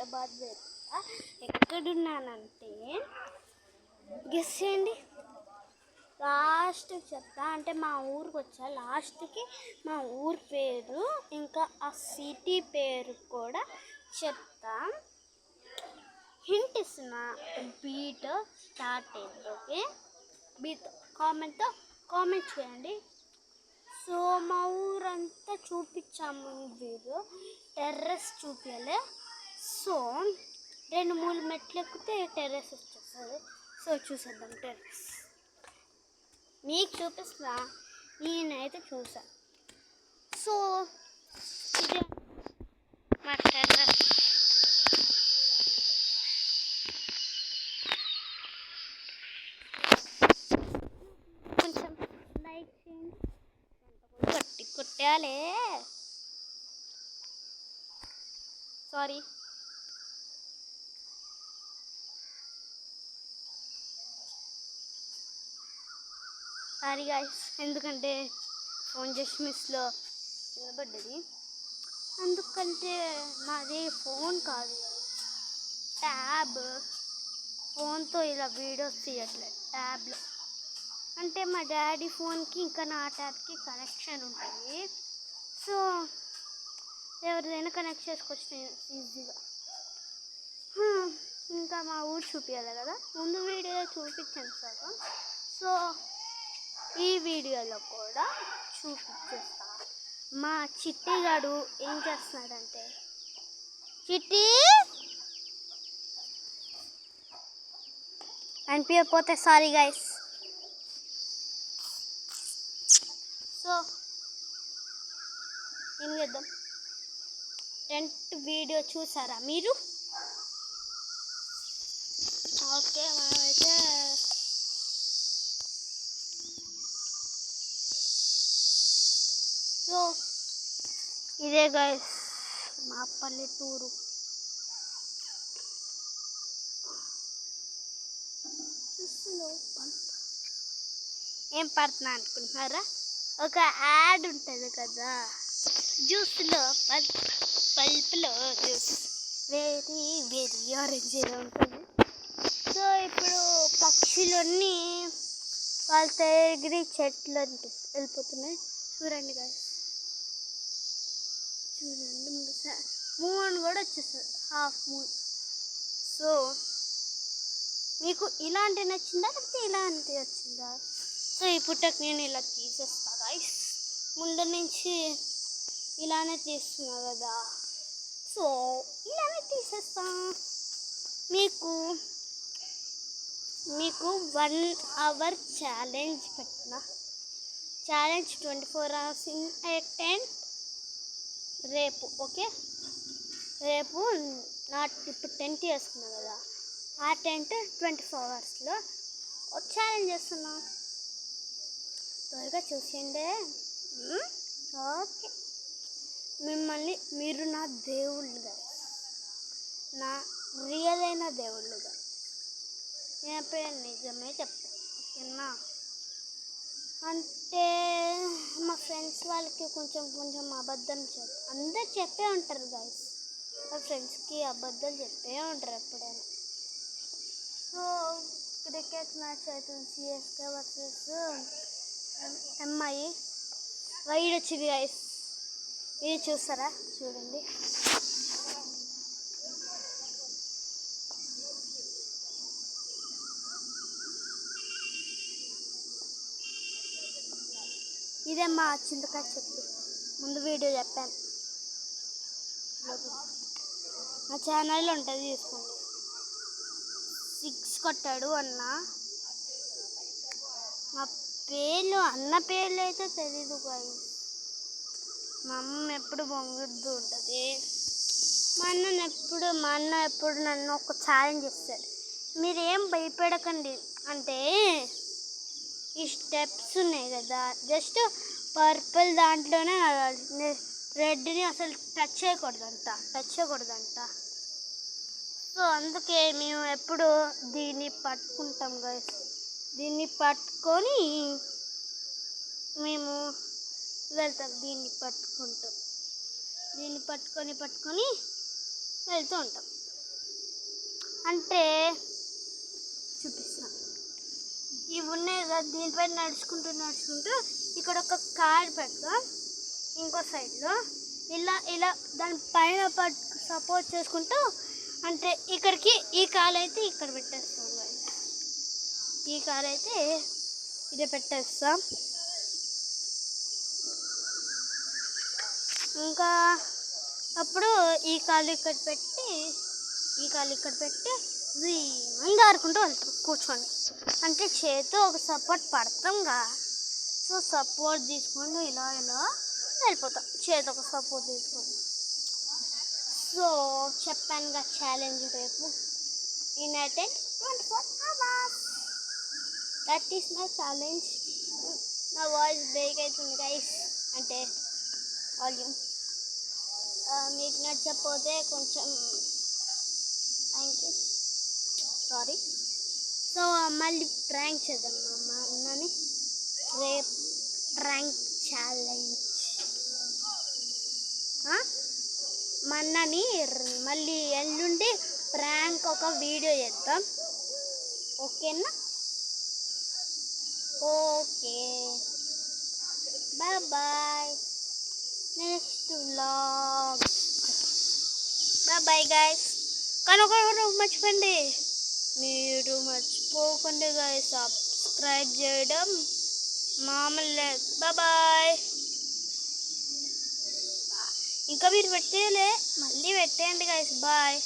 హైదరాబాద్ వెళ్తా. ఎక్కడున్నానంటే గెస్ చేయండి. లాస్ట్కి చెప్తా, అంటే మా ఊరికి వచ్చా. లాస్ట్కి మా ఊరి పేరు ఇంకా ఆ సిటీ పేరు కూడా చెప్తా. హింట్ ఇస్తున్నా, బీట్ స్టార్ట్ అయింది. ఓకే, బీట్ కామెంట్ చేయండి. సో మా ఊరంతా చూపించాము వీడియో, టెర్రస్ చూపించాలి. సో 2-3 మెట్లు ఎక్కితే టెర్రస్ వచ్చేస్తుంది. సో చూసేద్దాం టెర్రస్. మీకు చూపిస్తా, నేనైతే చూసా. సో ఇదే మా టెర్రస్. కొంచెం లైక్ చేయండి, కొట్టాలే. సారీ, గాయస్, ఎందుకంటే ఫోన్ జస్ట్ మిస్లో కింద పడ్డది. ఎందుకంటే మాది ఫోన్ కాదు, ట్యాబ్. ఫోన్తో ఇలా వీడియోస్ తీయట్లేదు, ట్యాబ్లో. అంటే మా డాడీ ఫోన్కి ఇంకా నా ట్యాబ్కి కనెక్షన్ ఉంటుంది. సో ఎవరిదైనా కనెక్ట్ చేసుకోవచ్చు ఈజీగా. ఇంకా మా ఊరు చూపించాలి కదా, ముందు వీడియోలో చూపించాను సగం. సో ఈ వీడియోలో కూడా చూపించేస్తా. మా చిట్టిగాడు ఏం చేస్తున్నాడంటే, చిట్టి అనిపించకపోతే సారీ గైస్. సో ఏం చేద్దాం, టెంట్ వీడియో చూసారా మీరు? ఓకే, మనమైతే సో ఇదే గైస్ మా పల్లెటూరు. ఏం పడుతున్నా అనుకుంటున్నారా? ఒక యాడ్ ఉంటుంది కదా, జ్యూస్లో పల్పులో జ్యూస్ వెరీ వెరీ ఆరెంజ్గా ఉంటుంది. సో ఇప్పుడు పక్షులన్నీ వాళ్ళ దగ్గర చెట్లు వెళ్ళిపోతున్నాయి. చూడండి గాయస్, చూడండి. మూన్ కూడా వచ్చేస్తుంది, హాఫ్ మూన్. సో మీకు ఇలాంటి నచ్చిందా లేకపోతే ఇలాంటి వచ్చిందా? సో ఈ పుట్టకు నేను ఇలా తీసేస్తా గాయస్. ముందు నుంచి ఇలానే తీస్తున్నా కదా, సో ఇలానే తీసేస్తా. మీకు 1 అవర్ ఛాలెంజ్ పెట్టిన. Challenge 24 hours in a tent రేపు. ఓకే, రేపు ఇప్పుడు టెంట్ వేసుకున్నా కదా, ఆ టెంట్ 24 hours ఛాలెంజ్ చేస్తున్నా. త్వరగా చూసిండే. ఓకే, మీరు నా దేవుళ్ళుగా, నా రియల్ అయిన దేవుళ్ళుగా. నేను ఎప్పుడైనా నిజమే చెప్తాను, ఓకేనా? అంటే మా ఫ్రెండ్స్ వాళ్ళకి కొంచెం అబద్ధం అందరు చెప్పే ఉంటారు గాయస్. మా ఫ్రెండ్స్కి అబద్ధాలు చెప్పే ఉంటారు ఎప్పుడైనా. సో క్రికెట్ మ్యాచ్ అవుతుంది, సిఎస్కే వర్సెస్ ఎంఐ. వైడ్ వచ్చింది గాయస్, ఇది చూస్తారా? చూడండి. ఇదే మా చింతకాయ చెట్టు, ముందు వీడియో చెప్పాను, నా ఛానల్లో ఉంటుంది, తీసుకోండి. 6 కొట్టాడు అన్న. మా అన్న పేర్లు అయితే తెలీదు గాయస్. మా అమ్మ ఎప్పుడు బొంగుద్దు ఉంటుంది. మా అన్న ఎప్పుడు నన్ను ఒక ఛాలెంజ్ ఇస్తాడు. మీరేం భయపడకండి, అంటే ఈ స్టెప్స్ ఉన్నాయి కదా, జస్ట్ పర్పుల్ దాంట్లోనే రెడ్ని అసలు టచ్ చేయకూడదంట. సో అందుకే మేము ఎప్పుడు దీన్ని పట్టుకుంటాం గైస్. దీన్ని పట్టుకొని మేము వెళ్తాం. దీన్ని పట్టుకొని వెళ్తూ ఉంటాం. అంటే చూపిస్తాను. ఇవి ఉన్నాయి కదా, దీనిపైన నడుచుకుంటూ ఇక్కడ ఒక కార్ పెడతాం. ఇంకో సైడ్లో ఇలా దాని పైన సపోర్ట్ చేసుకుంటూ, అంటే ఇక్కడికి ఈ కార్ అయితే ఇక్కడ పెట్టేస్తాం. ఈ కార్ అయితే ఇదే పెట్టేస్తాం. ఇంకా అప్పుడు ఈ కాలు ఇక్కడ పెట్టి ఇంకా ఆడుకుంటూ వెళ్తాం కూర్చొని. అంటే చేతితో ఒక సపోర్ట్ పడతాంగా, సో సపోర్ట్ తీసుకొని ఇలా వెళ్ళిపోతాం. చేతి ఒక సపోర్ట్ తీసుకొని. సో చెప్పానుగా ఛాలెంజ్ రేపు United 24 hours. That is my challenge. నా వాయిస్ బ్రేక్ అవుతుంది గైస్, అంటే వాల్యూమ్. మీకు నచ్చకపోతే కొంచెం థ్యాంక్ యూ, సారీ. సో మళ్ళీ ప్రాంక్ చేద్దాం మా అన్నని. రేపు ప్రాంక్ ఛాలెంజ్ మా అన్నని మళ్ళీ ఎల్లుండి ప్రాంక్ ఒక వీడియో చేద్దాం. ఓకేనా? Okay, bye. Next vlog. Bye guys. కానీ ఒకటి మర్చిపోండి, మీరు మర్చిపోకండి గైస్, సబ్స్క్రైబ్ చేయడం మామూలు లేదు. బాయ్. ఇంకా మీరు పెట్టేయలే, మళ్ళీ పెట్టేయండి గైస్. బాయ్.